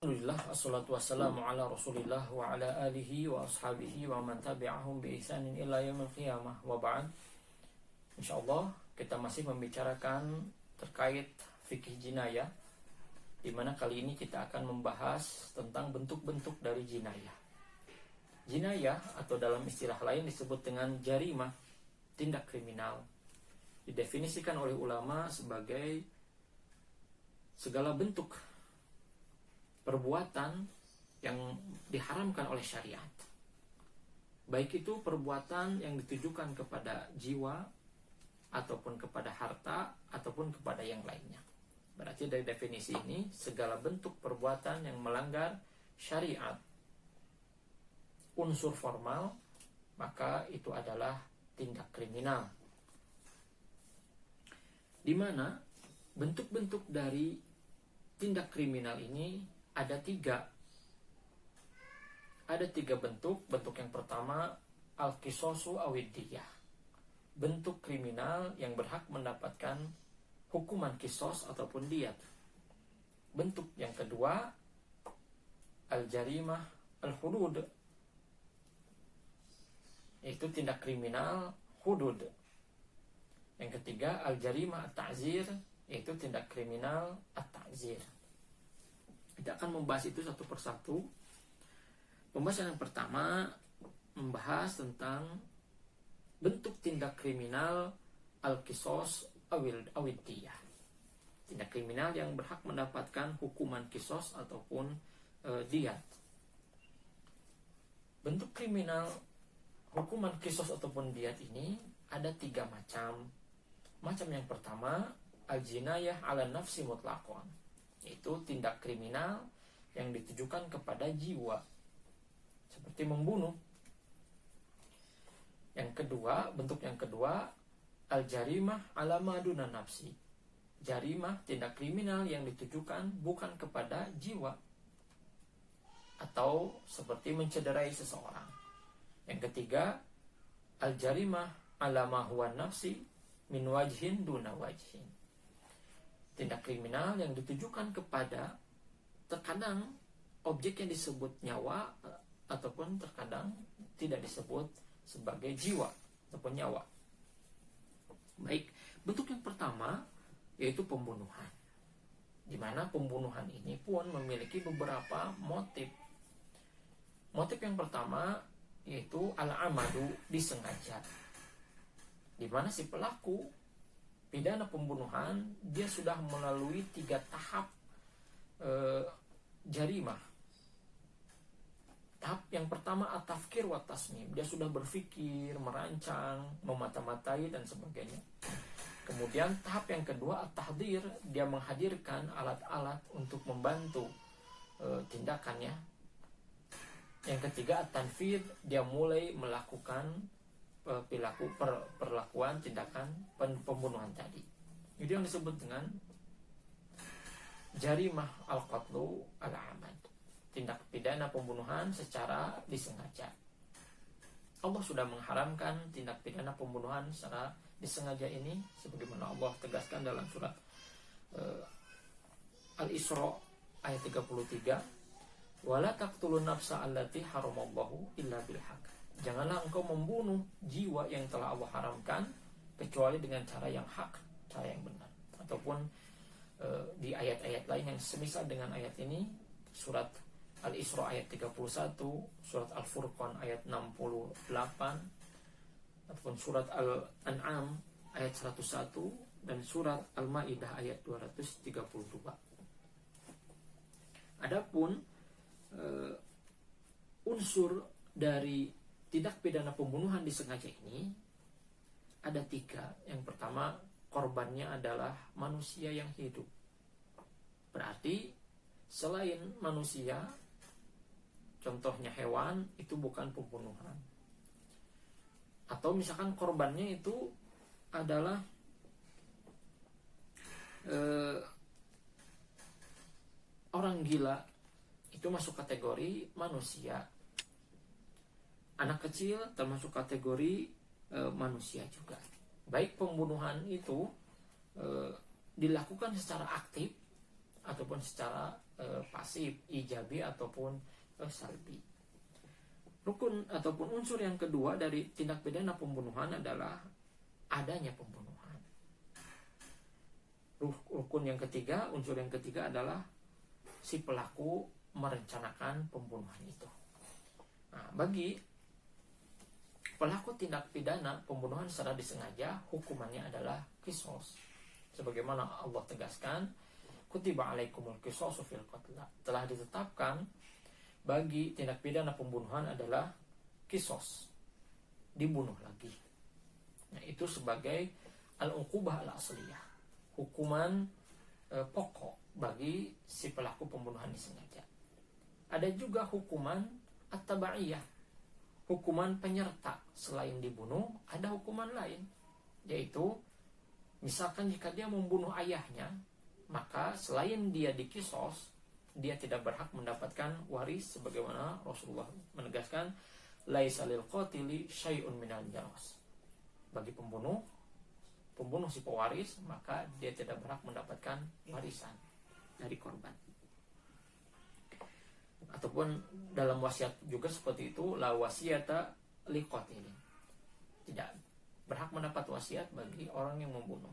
Alhamdulillah, assalatu wassalamu ala rasulillah wa ala alihi wa ashabihi wa man tabi'ahum bi ihsanin ila yaumil qiyamah wa ba'd. InsyaAllah kita masih membicarakan terkait fikih jinayah, di mana kali ini kita akan membahas tentang bentuk-bentuk dari jinayah. Jinayah atau dalam istilah lain disebut dengan jarimah, tindak kriminal, didefinisikan oleh ulama sebagai segala bentuk perbuatan yang diharamkan oleh syariat, baik itu perbuatan yang ditujukan kepada jiwa ataupun kepada harta ataupun kepada yang lainnya. Berarti dari definisi ini, segala bentuk perbuatan yang melanggar syariat unsur formal, maka itu adalah tindak kriminal, di mana bentuk-bentuk dari tindak kriminal ini ada tiga bentuk. Bentuk yang pertama, al-qisasu awid-diyah, bentuk kriminal yang berhak mendapatkan hukuman kisos ataupun diyat. Bentuk yang kedua, al-jarimah al-hudud, itu tindak kriminal hudud. Yang ketiga, al-jarimah at-ta'zir, yaitu tindak kriminal at-ta'zir. Kita akan membahas itu satu persatu. Pembahasan yang pertama membahas tentang bentuk tindak kriminal al-qisas awid-diyah, tindak kriminal yang berhak mendapatkan hukuman kisos ataupun diyat. Bentuk kriminal hukuman kisos ataupun diyat ini ada tiga macam. Macam yang pertama, al-jinayah ala nafsi mutlaqan, yaitu tindak kriminal yang ditujukan kepada jiwa, seperti membunuh. Bentuk yang kedua, al-jarimah ala maduna nafsi, jarimah tindak kriminal yang ditujukan bukan kepada jiwa, atau seperti mencederai seseorang. Yang ketiga, al-jarimah ala ma huwa nafsi min wajhin duna wajhin, tindak kriminal yang ditujukan kepada, terkadang objek yang disebut nyawa ataupun terkadang tidak disebut sebagai jiwa ataupun nyawa. Baik, bentuk yang pertama yaitu pembunuhan, di mana pembunuhan ini pun memiliki beberapa motif. Motif yang pertama yaitu al-amadu, disengaja, di mana si pelaku pidana pembunuhan dia sudah melalui 3 tahap jarimah. Tahap yang pertama at-tafkir wa tasmim, dia sudah berpikir, merancang, memata-matai dan sebagainya. Kemudian tahap yang kedua at-tahdir, dia menghadirkan alat-alat untuk membantu tindakannya. Yang ketiga at-tanfid, dia mulai melakukan perlakuan tindakan pembunuhan tadi. Itu yang disebut dengan jarimah al-qatlu al-amad, tindak pidana pembunuhan secara disengaja. Allah sudah mengharamkan tindak pidana pembunuhan secara disengaja ini, sebagaimana Allah tegaskan dalam surat Al-Isra ayat 33, wala taqtulun nafsa allati haramallahu illa bil haqq, janganlah engkau membunuh jiwa yang telah Allah haramkan kecuali dengan cara yang hak, cara yang benar. Ataupun di ayat-ayat lain yang semisal dengan ayat ini, surat Al-Isra ayat 31, surat Al-Furqan ayat 68, ataupun surat Al-An'am ayat 101, dan surat Al-Maidah ayat 232. Adapun unsur dari tindak pidana pembunuhan disengaja ini ada 3. Yang pertama, korbannya adalah manusia yang hidup. Berarti selain manusia, contohnya hewan, itu bukan pembunuhan. Atau misalkan korbannya itu adalah orang gila, itu masuk kategori manusia. Anak kecil termasuk kategori manusia juga. Baik pembunuhan itu dilakukan secara aktif ataupun secara pasif, ijabi ataupun salbi. Rukun ataupun unsur yang kedua dari tindak pidana pembunuhan adalah adanya pembunuhan. Rukun yang ketiga, unsur yang ketiga adalah si pelaku merencanakan pembunuhan itu. Nah, bagi pelaku tindak pidana pembunuhan secara disengaja, hukumannya adalah qisas. Sebagaimana Allah tegaskan, kutiba alaikumul qisasu fil qatla. Telah ditetapkan bagi tindak pidana pembunuhan adalah qisas, dibunuh lagi. Nah, itu sebagai al-uqubah al-asliyah, hukuman pokok bagi si pelaku pembunuhan disengaja. Ada juga hukuman at-tabaiyah, hukuman penyerta. Selain dibunuh, ada hukuman lain, yaitu misalkan jika dia membunuh ayahnya, maka selain dia dikisos, dia tidak berhak mendapatkan waris, sebagaimana Rasulullah menegaskan, laisa lil qatili syai'un minal jawas. Bagi pembunuh si pewaris, maka dia tidak berhak mendapatkan warisan dari korban. Ataupun dalam wasiat juga seperti itu, la wasiyata li qatilin. Tidak berhak mendapat wasiat bagi orang yang membunuh.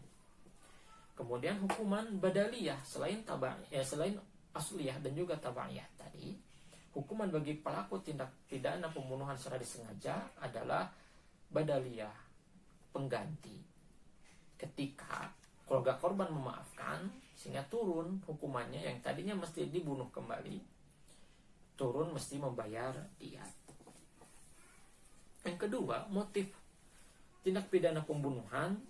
Kemudian hukuman badaliyah, selain asliyah dan juga tabaiyah tadi, hukuman bagi pelaku tindak pidana pembunuhan secara disengaja adalah badaliyah, pengganti. Ketika keluarga korban memaafkan, sehingga turun hukumannya yang tadinya mesti dibunuh kembali, turun mesti membayar diyat. Yang kedua, motif tindak pidana pembunuhan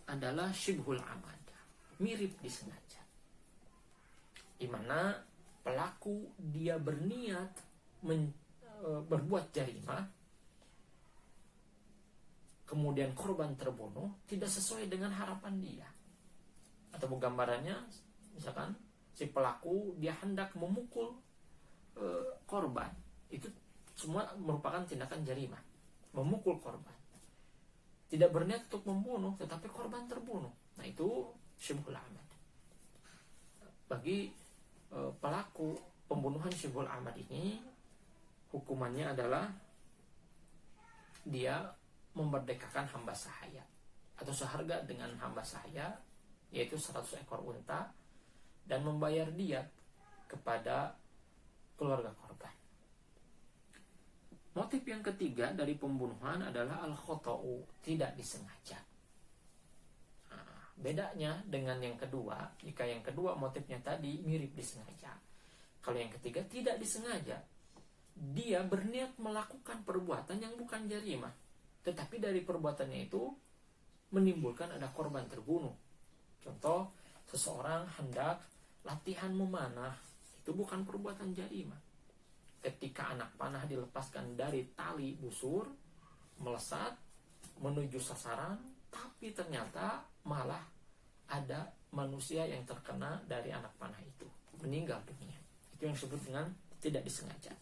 adalah syibhul amad, mirip disengaja, di mana pelaku dia berniat berbuat jarimah, kemudian korban terbunuh tidak sesuai dengan harapan dia. Atau gambarannya, misalkan si pelaku dia hendak memukul korban, itu semua merupakan tindakan jarimah, memukul korban. Tidak berniat untuk membunuh, tetapi korban terbunuh. Nah, itu syibhul amad. Bagi pelaku pembunuhan syibhul amad ini, hukumannya adalah dia memerdekakan hamba sahaya atau seharga dengan hamba sahaya, yaitu 100 ekor unta, dan membayar diyat kepada keluarga korban. Motif yang ketiga dari pembunuhan adalah al-khota'u, tidak disengaja. Nah, bedanya dengan yang kedua, jika yang kedua motifnya tadi mirip disengaja, kalau yang ketiga tidak disengaja, dia berniat melakukan perbuatan yang bukan jarimah, tetapi dari perbuatannya itu menimbulkan ada korban terbunuh. Contoh, seseorang hendak latihan memanah, itu bukan perbuatan jarimah. Ketika anak panah dilepaskan dari tali busur, melesat menuju sasaran, tapi ternyata malah ada manusia yang terkena dari anak panah itu, meninggal dunia. Itu yang disebut dengan tidak disengaja.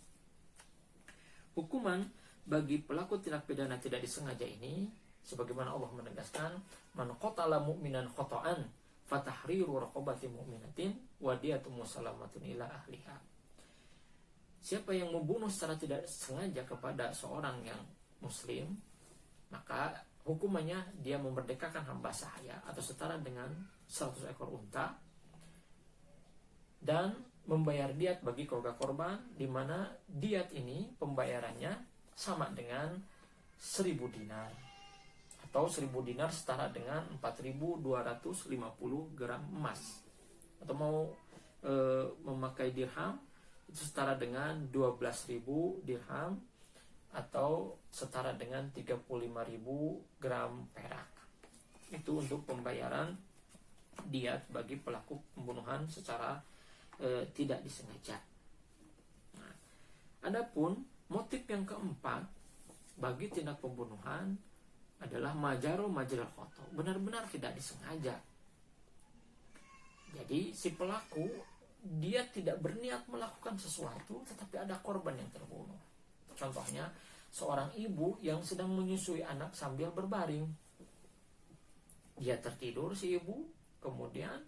Hukuman bagi pelaku tindak pidana tidak disengaja ini, sebagaimana Allah menegaskan, man qatala mu'minan khata'an fatahriru raqabatin mu'minatin wa diyatun musallamatun ila ahliha. Siapa yang membunuh secara tidak sengaja kepada seorang yang muslim, maka hukumannya dia memerdekakan hamba sahaya atau setara dengan 100 ekor unta, dan membayar diyat bagi keluarga korban, di mana diyat ini pembayarannya sama dengan 1000 dinar, atau 1000 dinar setara dengan 4.250 gram emas. Atau mau memakai dirham, itu setara dengan 12.000 dirham, atau setara dengan 35.000 gram perak. Itu untuk pembayaran diyat bagi pelaku pembunuhan secara tidak disengaja. Nah, adapun motif yang keempat bagi tindak pembunuhan adalah majaru majral khoto, benar-benar tidak disengaja. Jadi si pelaku dia tidak berniat melakukan sesuatu, tetapi ada korban yang terbunuh. Contohnya, seorang ibu yang sedang menyusui anak sambil berbaring. Dia tertidur si ibu, kemudian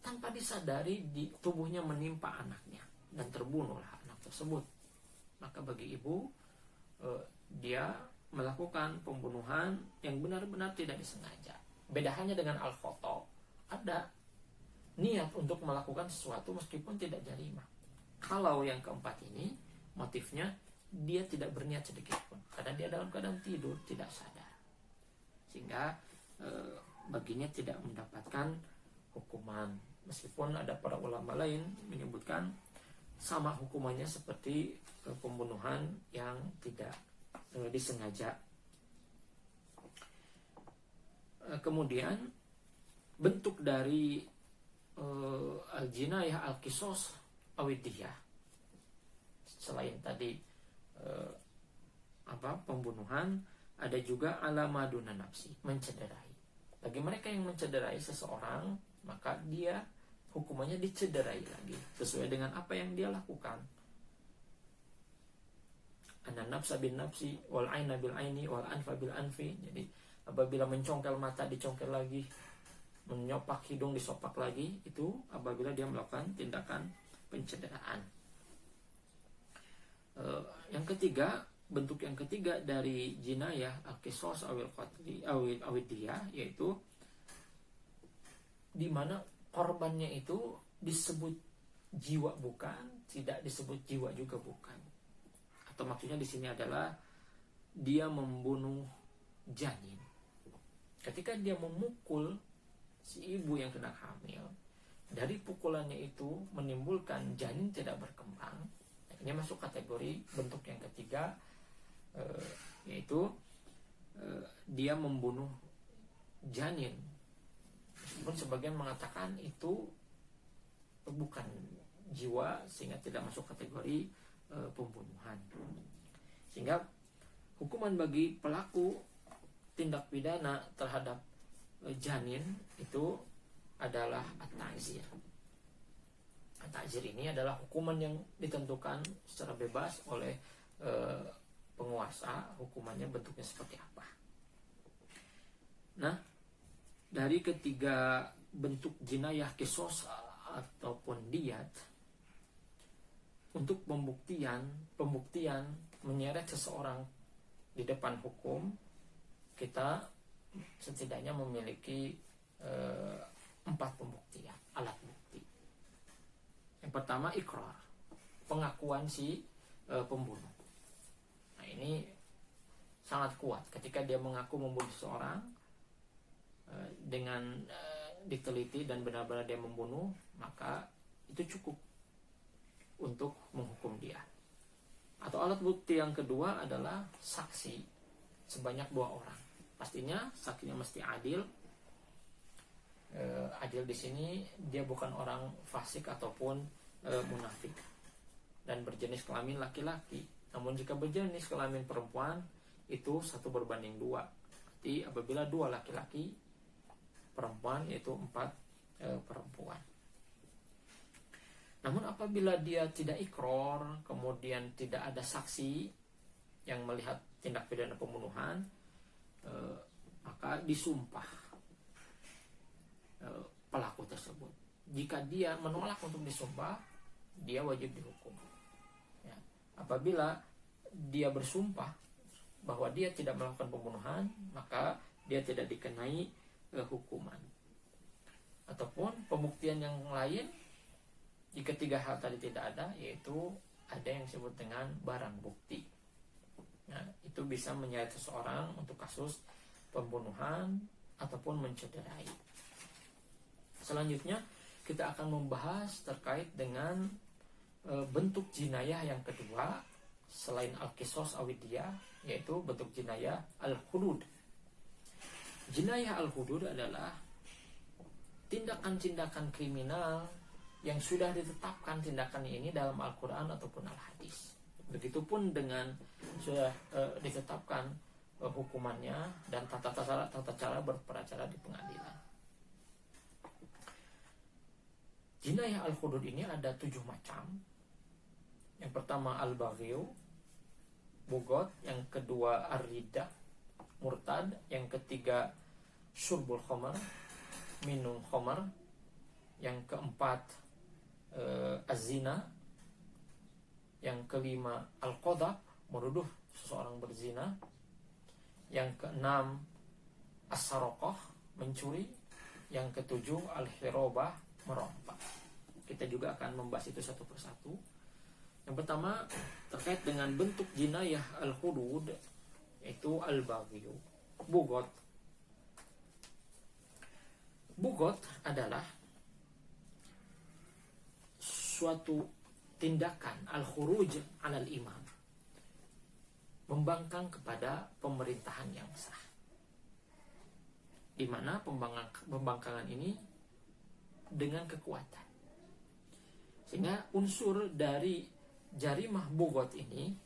tanpa disadari di tubuhnya menimpa anaknya dan terbunuhlah anak tersebut. Maka bagi ibu, dia melakukan pembunuhan yang benar-benar tidak disengaja. Beda hanya dengan al-khata', ada niat untuk melakukan sesuatu meskipun tidak jarimah. Kalau yang keempat ini, motifnya dia tidak berniat sedikit pun, karena dia dalam keadaan tidur, tidak sadar, sehingga baginya tidak mendapatkan hukuman. Meskipun ada para ulama lain menyebutkan sama hukumannya seperti pembunuhan yang tidak disengaja. Kemudian bentuk dari al-jinayah al-qisas awidiyah, selain tadi pembunuhan, ada juga alamaduna nafsi, mencederai. Bagi mereka yang mencederai seseorang, maka dia hukumannya dicederai lagi sesuai dengan apa yang dia lakukan. Ana nafsa bin nafsi, wal aina bil aini, wal anfa bil anfi. Jadi apabila mencongkel mata dicongkel lagi, menyopak hidung disopak lagi, itu apabila dia melakukan tindakan pencederaan. Yang ketiga, bentuk yang ketiga dari jinayah al-qisas awil qatli awidiyah, yaitu di mana korbannya itu disebut jiwa bukan, tidak disebut jiwa juga bukan. Atau maksudnya di sini adalah dia membunuh janin. Ketika dia memukul si ibu yang sedang hamil, dari pukulannya itu menimbulkan janin tidak berkembang. Ini masuk kategori bentuk yang ketiga, yaitu dia membunuh janin. Meskipun sebagian mengatakan itu bukan jiwa, sehingga tidak masuk kategori pembunuhan. Sehingga hukuman bagi pelaku tindak pidana terhadap janin itu adalah at-ta'zir. At-ta'zir ini adalah hukuman yang ditentukan secara bebas oleh penguasa, hukumannya bentuknya seperti apa. Nah, dari ketiga bentuk jinayah qisas ataupun diyat, untuk pembuktian menyeret seseorang di depan hukum, kita setidaknya memiliki 4 pembuktian, alat bukti. Yang pertama ikrar, pengakuan si pembunuh. Nah, ini sangat kuat ketika dia mengaku membunuh seseorang, dengan diteliti dan benar-benar dia membunuh, maka itu cukup untuk menghukum dia. Atau alat bukti yang kedua adalah saksi sebanyak 2 orang. Pastinya saksinya mesti adil. Adil di sini dia bukan orang fasik ataupun munafik dan berjenis kelamin laki-laki. Namun jika berjenis kelamin perempuan, itu 1 berbanding 2. Berarti apabila 2 laki-laki, perempuan, yaitu 4 perempuan. Namun apabila dia tidak ikrar, kemudian tidak ada saksi yang melihat tindak pidana pembunuhan, maka disumpah pelaku tersebut. Jika dia menolak untuk disumpah, dia wajib dihukum. Ya. Apabila dia bersumpah bahwa dia tidak melakukan pembunuhan, maka dia tidak dikenai hukuman. Ataupun pembuktian yang lain, jika 3 hal tadi tidak ada, yaitu ada yang disebut dengan barang bukti. Nah, itu bisa menyeret seseorang untuk kasus pembunuhan ataupun mencederai. Selanjutnya kita akan membahas terkait dengan bentuk jinayah yang kedua selain al-qisas awidiyah, yaitu bentuk jinayah al-hudud. Jinayah al-hudud adalah tindakan-tindakan kriminal yang sudah ditetapkan tindakan ini dalam Al-Quran ataupun Al-Hadis. Begitupun dengan sudah ditetapkan hukumannya dan tata cara berperacara di pengadilan. Jinayah al-hudud ini ada 7 macam. Yang pertama al-baghiyu, bugot. Yang kedua ar-riddah, murtad. Yang ketiga syurbul khamar, minum khamar. Yang keempat az-zina. Yang kelima al-qadhaf, menuduh seseorang berzina. Yang keenam as-saraqah, mencuri. Yang ketujuh al-hirabah, merompak. Kita juga akan membahas itu satu persatu. Yang pertama terkait dengan bentuk jinayah al-hudud, itu al-baghyu, bugot. Bugot adalah suatu tindakan al-khuruj 'alal imam, membangkang kepada pemerintahan yang sah, di mana pembangkangan ini dengan kekuatan. Sehingga unsur dari jarimah bugot ini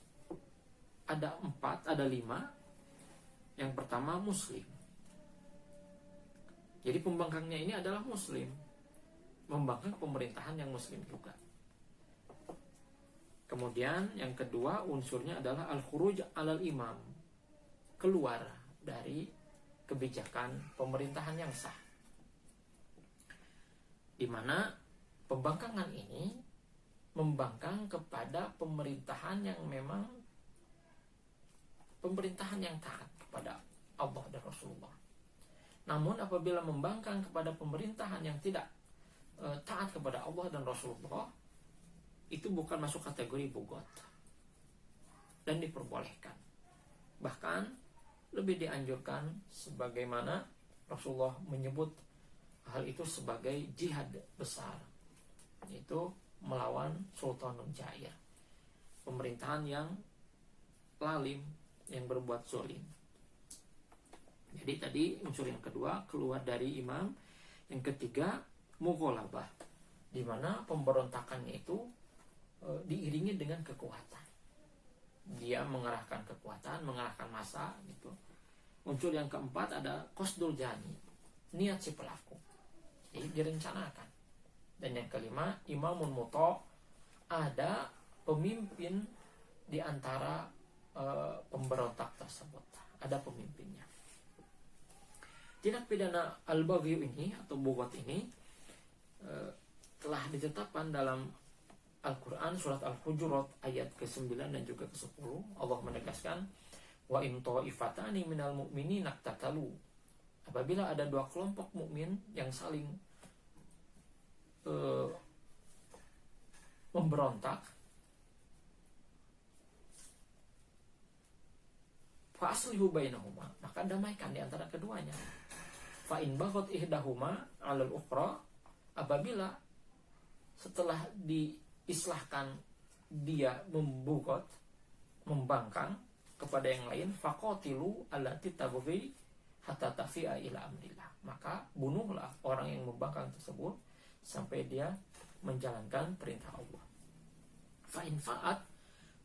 ada 5. Yang pertama muslim. Jadi pembangkangnya ini adalah muslim, membangkang pemerintahan yang muslim juga. Kemudian yang kedua unsurnya adalah al-khuruj 'alal imam, keluar dari kebijakan pemerintahan yang sah, di mana pembangkangan ini membangkang kepada pemerintahan yang memang pemerintahan yang taat kepada Allah dan Rasulullah. Namun apabila membangkang kepada pemerintahan yang tidak taat kepada Allah dan Rasulullah, itu bukan masuk kategori bugot dan diperbolehkan. Bahkan lebih dianjurkan, sebagaimana Rasulullah menyebut hal itu sebagai jihad besar, yaitu melawan Sultanul Jair, pemerintahan yang lalim, yang berbuat zolim. Jadi tadi unsur yang kedua keluar dari imam. Yang ketiga mughalabah, di mana pemberontakannya itu diiringi dengan kekuatan. Dia mengerahkan kekuatan, mengerahkan massa gitu. Unsur yang keempat ada qasdul jani, niat si pelaku, jadi direncanakan. Dan yang kelima imamun muta, ada pemimpin di antara pemberontak tersebut, ada pemimpinnya. Tindak pidana al-baghyu ini atau bugot ini telah ditetapkan dalam Al-Quran surat Al-Hujurat ayat ke-9 dan juga ke-10. Allah menegaskan, wa in ta'ifatani minal mu'minina iqtatalu, apabila ada 2 kelompok mukmin yang saling memberontak, fa aslihu bainahuma, maka damaikan di antara keduanya. Fa in baghat ihdahuma 'alal ukhra, apabila setelah diislahkan dia membugot, membangkang kepada yang lain, faqatilu allati tabghi hatta tafi'a ila amrillah, maka bunuhlah orang yang membangkang tersebut sampai dia menjalankan perintah Allah. Fa in fa'at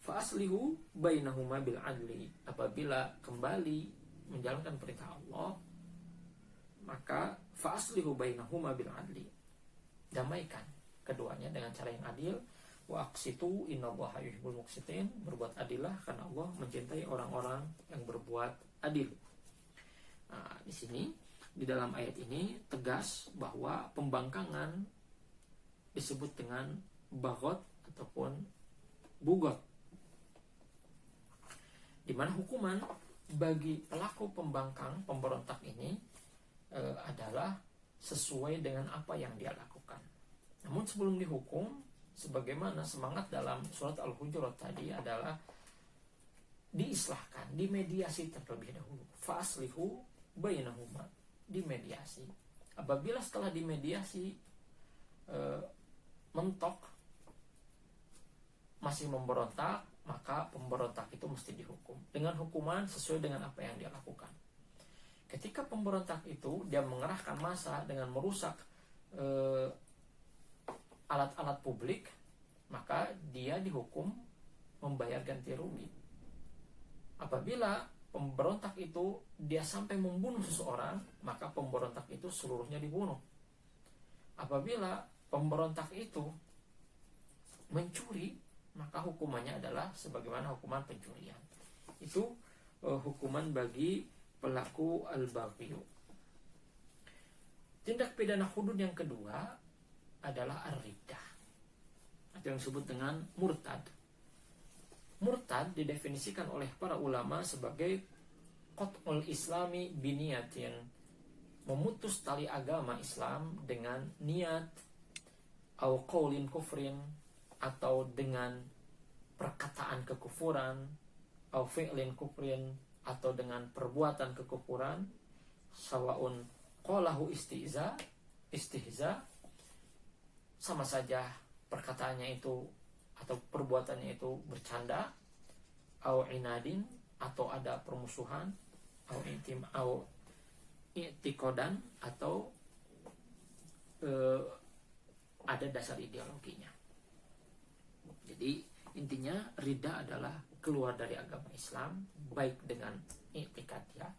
fa aslihu bainahuma bil adli, apabila kembali menjalankan perintah Allah, maka fa aslihu bainahuma bil adli, damaikan keduanya dengan cara yang adil. Wa aqsitu innallaha yuhibbul muqsitin, berbuat adillah karena Allah mencintai orang-orang yang berbuat adil. Nah, di sini di dalam ayat ini tegas bahwa pembangkangan disebut dengan baghot ataupun bugot, di mana hukuman bagi pelaku pembangkang, pemberontak ini adalah sesuai dengan apa yang dia lakukan. Namun sebelum dihukum, sebagaimana semangat dalam surat Al-Hujurat tadi adalah diislahkan, dimediasi terlebih dahulu. Fa'aslihu bainahuma, dimediasi. Apabila setelah dimediasi mentok, masih memberontak, maka pemberontak itu mesti dihukum dengan hukuman sesuai dengan apa yang dia lakukan. Ketika pemberontak itu dia mengerahkan massa dengan merusak alat-alat publik, maka dia dihukum membayar ganti rugi. Apabila pemberontak itu dia sampai membunuh seseorang, maka pemberontak itu seluruhnya dibunuh. Apabila pemberontak itu mencuri, maka hukumannya adalah sebagaimana hukuman pencurian. Itu hukuman bagi pelaku al-baghyu. Tindak pidana hudud yang kedua adalah ar-riddah, atau yang disebut dengan murtad. Murtad didefinisikan oleh para ulama sebagai qat'ul islami biniyatin, memutus tali agama Islam dengan niat, au qaulin kufrin, atau dengan perkataan kekufuran, au fi'lin kufrin, atau dengan perbuatan kekufuran, sawaun qalahu istihza, sama saja perkataannya itu atau perbuatannya itu bercanda, au inadin, atau ada permusuhan, au i'tiqadan, atau ada dasar ideologinya. Jadi intinya ridha adalah keluar dari agama Islam, baik dengan i'tiqad ya,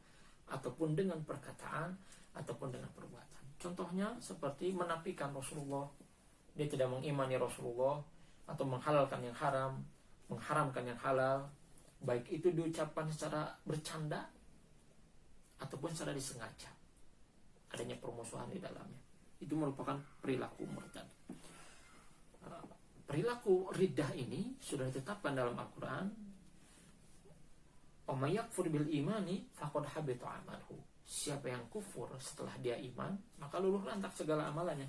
ataupun dengan perkataan, ataupun dengan perbuatan. Contohnya seperti menafikan Rasulullah, dia tidak mengimani Rasulullah, atau menghalalkan yang haram, mengharamkan yang halal, baik itu diucapkan secara bercanda ataupun secara disengaja, adanya permusuhan di dalamnya. Itu merupakan perilaku murtad. Perilaku riddah ini sudah ditetapkan dalam Al-Quran. Wa may yakfur bil imani faqad habita amaluhu. Siapa yang kufur setelah dia iman, maka luluh lantak segala amalannya.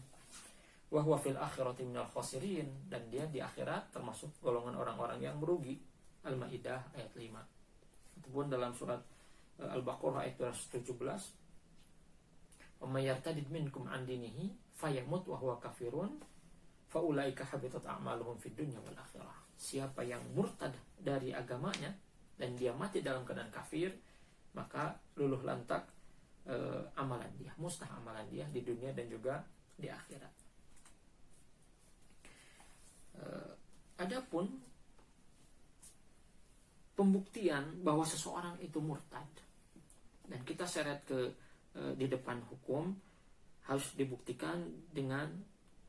Wa huwa fil akhirati minal khasirin, dan dia di akhirat termasuk golongan orang-orang yang merugi. Al-Maidah ayat 5. Ataupun dalam surat Al-Baqarah ayat 217, wa may yartadid minkum an dinihi fayamut wa huwa kafirun faulaika habitat a'maluhum fid dunya wal akhirah. Siapa yang murtad dari agamanya dan dia mati dalam keadaan kafir, maka luluh lantak amalan dia, mustah amalan dia di dunia dan juga di akhirat. Adapun pembuktian bahwa seseorang itu murtad dan kita seret ke di depan hukum, harus dibuktikan dengan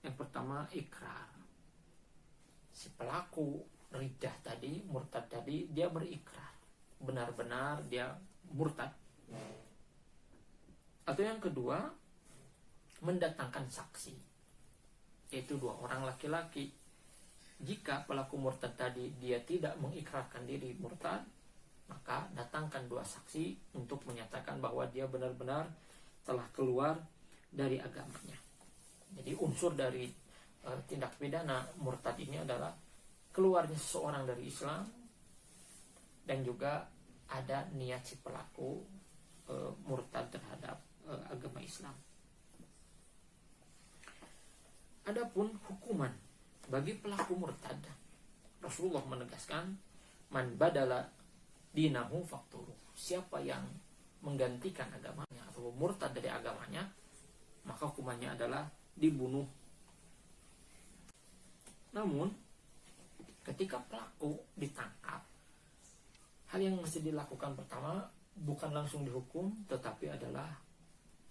yang pertama ikrar. Si pelaku riddah tadi, murtad tadi, dia berikrar benar-benar dia murtad. Atau yang kedua, mendatangkan saksi, yaitu 2 orang laki-laki. Jika pelaku murtad tadi dia tidak mengikrarkan diri murtad, maka datangkan 2 saksi untuk menyatakan bahwa dia benar-benar telah keluar dari agamanya. Jadi unsur dari tindak pidana murtad ini adalah keluarnya seseorang dari Islam, dan juga ada niat si pelaku murtad terhadap agama Islam. Adapun hukuman bagi pelaku murtad, Rasulullah menegaskan, man badala dinahu faqtuluh. Siapa yang menggantikan agamanya atau murtad dari agamanya, maka hukumannya adalah dibunuh. Namun ketika pelaku ditangkap, hal yang mesti dilakukan pertama bukan langsung dihukum, tetapi adalah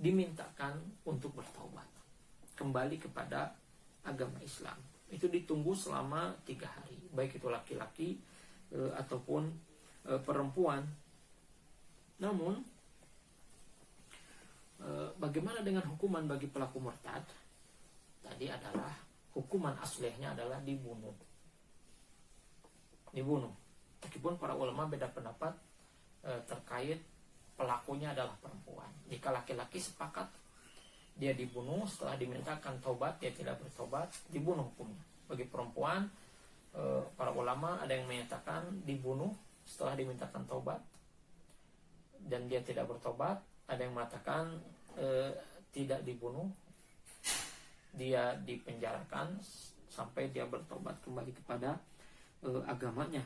dimintakan untuk bertaubat, kembali kepada agama Islam. Itu ditunggu selama 3 hari, baik itu laki-laki ataupun perempuan. Namun bagaimana dengan hukuman bagi pelaku murtad? Tadi adalah hukuman aslihnya adalah dibunuh. Meskipun para ulama beda pendapat terkait pelakunya adalah perempuan. Jika laki-laki sepakat dia dibunuh, setelah dimintakan taubat dia tidak bertobat, dibunuh hukumnya. Bagi perempuan, para ulama ada yang menyatakan dibunuh setelah dimintakan taubat dan dia tidak bertobat. Ada yang mengatakan tidak dibunuh, dia dipenjarakan sampai dia bertobat kembali kepada agamanya.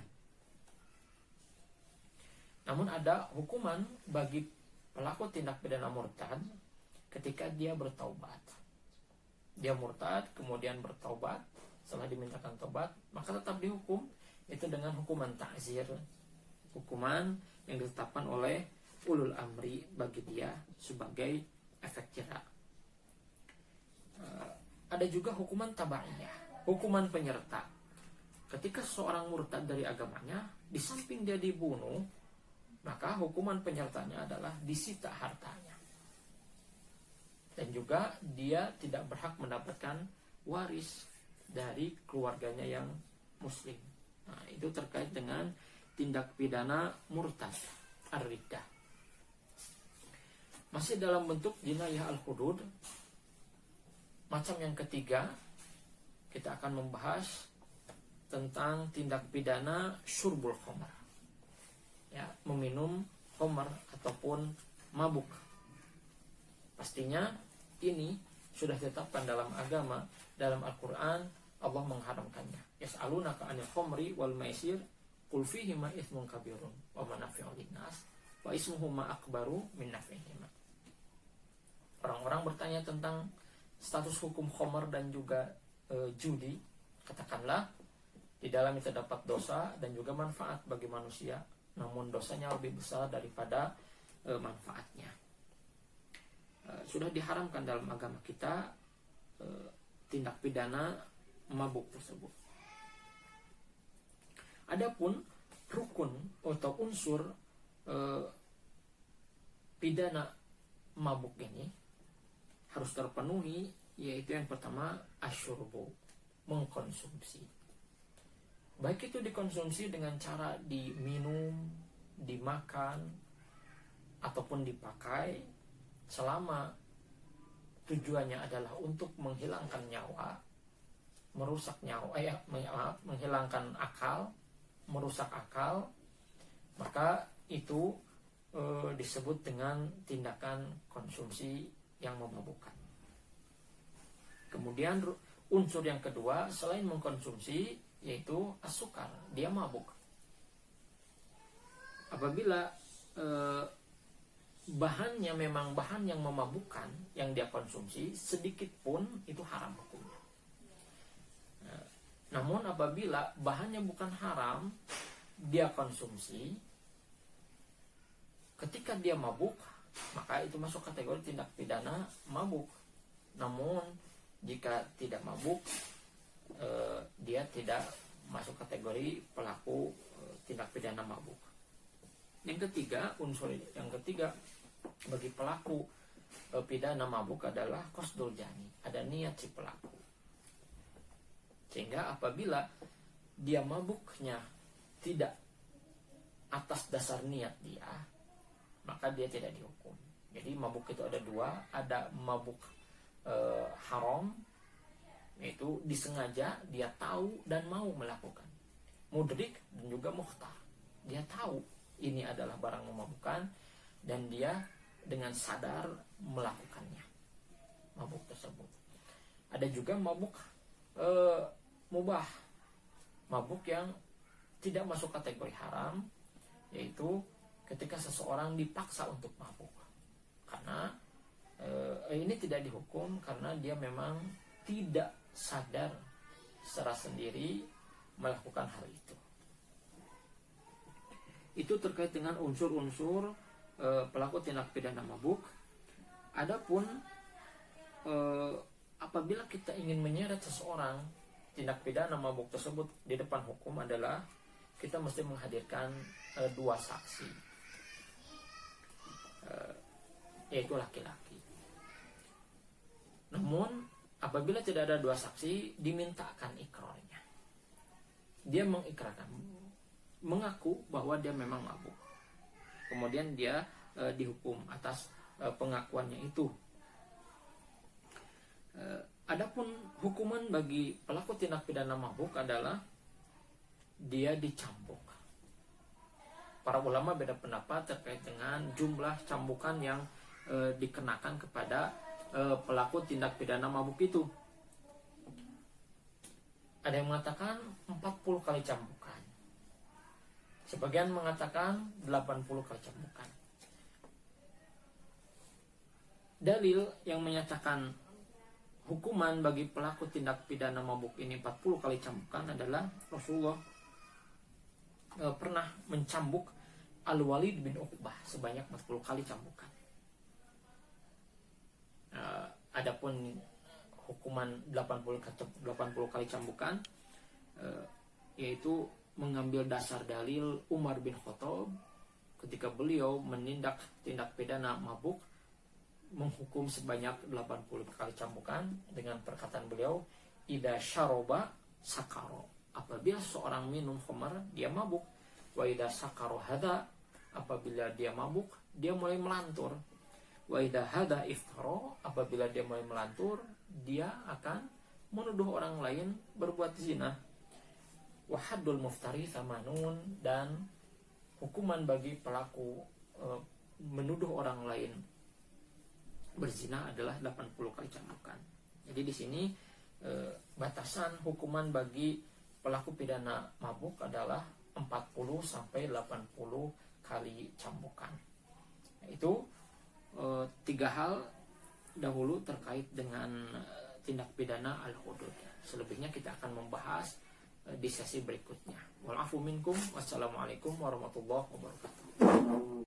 Namun ada hukuman bagi pelaku tindak pidana murtad ketika dia bertaubat. Dia murtad kemudian bertaubat, setelah dimintakan taubat, maka tetap dihukum, itu dengan hukuman ta'zir, hukuman yang ditetapkan oleh ulul amri bagi dia sebagai efek jerak. Ada juga hukuman tabaiyah, hukuman penyerta. Ketika seorang murtad dari agamanya, di samping dia dibunuh, maka hukuman penyertanya adalah disita hartanya. Dan juga dia tidak berhak mendapatkan waris dari keluarganya yang muslim. Nah, itu terkait dengan tindak pidana murtad, ar-riddah. Masih dalam bentuk jinayah al-hudud. Macam yang ketiga, kita akan membahas tentang tindak pidana syurbul khamr. Ya, meminum khamr ataupun mabuk. Pastinya ini sudah ditetapkan dalam agama, dalam Al-Qur'an Allah mengharamkannya. Yas'alunaka 'anil khamri wal maisir qul fihima itsmun kabirun wa manafi'u lin-nas wa ismuhuma akbaru min naf'ihima. Orang-orang bertanya tentang status hukum khamr dan juga judi. Katakanlah, di dalamnya terdapat dosa dan juga manfaat bagi manusia, namun dosanya lebih besar daripada manfaatnya. Sudah diharamkan dalam agama kita tindak pidana mabuk tersebut. Adapun rukun atau unsur pidana mabuk ini harus terpenuhi, yaitu yang pertama asyurbu, mengkonsumsi. Baik itu dikonsumsi dengan cara diminum, dimakan, ataupun dipakai, selama tujuannya adalah untuk menghilangkan nyawa, merusak nyawa, menghilangkan akal, merusak akal, maka itu disebut dengan tindakan konsumsi yang memabukkan. Kemudian unsur yang kedua selain mengkonsumsi, yaitu as-sukar, dia mabuk. Apabila bahannya memang bahan yang memabukkan yang dia konsumsi, sedikit pun itu haram hukumnya. Namun apabila bahannya bukan haram, dia konsumsi, ketika dia mabuk, maka itu masuk kategori tindak pidana mabuk. Namun jika tidak mabuk, dia tidak masuk kategori pelaku tindak pidana mabuk. Yang ketiga, unsur yang ketiga bagi pelaku pidana mabuk adalah qasdul jani, ada niat si pelaku. Sehingga apabila dia mabuknya tidak atas dasar niat dia, maka dia tidak dihukum. Jadi mabuk itu ada dua, ada mabuk haram, yaitu disengaja, dia tahu dan mau melakukan. Mudrik dan juga mukhtar, dia tahu ini adalah barang memabukkan dan dia dengan sadar melakukannya, mabuk tersebut. Ada juga mabuk mubah, mabuk yang tidak masuk kategori haram, yaitu ketika seseorang dipaksa untuk mabuk. Karena ini tidak dihukum karena dia memang tidak sadar secara sendiri melakukan hal itu. Itu terkait dengan unsur-unsur pelaku tindak pidana mabuk. Adapun apabila kita ingin menyeret seseorang tindak pidana mabuk tersebut di depan hukum adalah kita mesti menghadirkan dua saksi, yaitu laki-laki. Namun apabila tidak ada dua saksi, dimintakan ikrarnya. Dia mengikrarkan, mengaku bahwa dia memang mabuk. Kemudian dia dihukum atas pengakuannya itu. Adapun hukuman bagi pelaku tindak pidana mabuk adalah dia dicambuk. Para ulama beda pendapat terkait dengan jumlah cambukan yang dikenakan kepada pelaku tindak pidana mabuk itu. Ada yang mengatakan 40 kali cambukan, sebagian mengatakan 80 kali cambukan. Dalil yang menyatakan hukuman bagi pelaku tindak pidana mabuk ini 40 kali cambukan adalah Rasulullah pernah mencambuk Al-Walid bin Uqbah sebanyak 40 kali cambukan. Adapun hukuman 80 kali cambukan, yaitu mengambil dasar dalil Umar bin Khattab ketika beliau menindak tindak pidana mabuk, menghukum sebanyak 80 kali cambukan dengan perkataan beliau, idza syaroba sakaro, apabila seorang minum khamar dia mabuk. Wa idza sakaro hada, apabila dia mabuk dia mulai melantur. Wa idza hada iftara, apabila dia mulai melantur dia akan menuduh orang lain berbuat zina. Wa haddul muftari samanun, dan hukuman bagi pelaku menuduh orang lain berzina adalah 80 kali cambukan. Jadi di sini batasan hukuman bagi pelaku pidana mabuk adalah 40 sampai 80 kali cambukan. Itu 3 hal dahulu terkait dengan tindak pidana al-hudud. Selebihnya kita akan membahas di sesi berikutnya. Wal afu minkum, wassalamualaikum warahmatullahi wabarakatuh.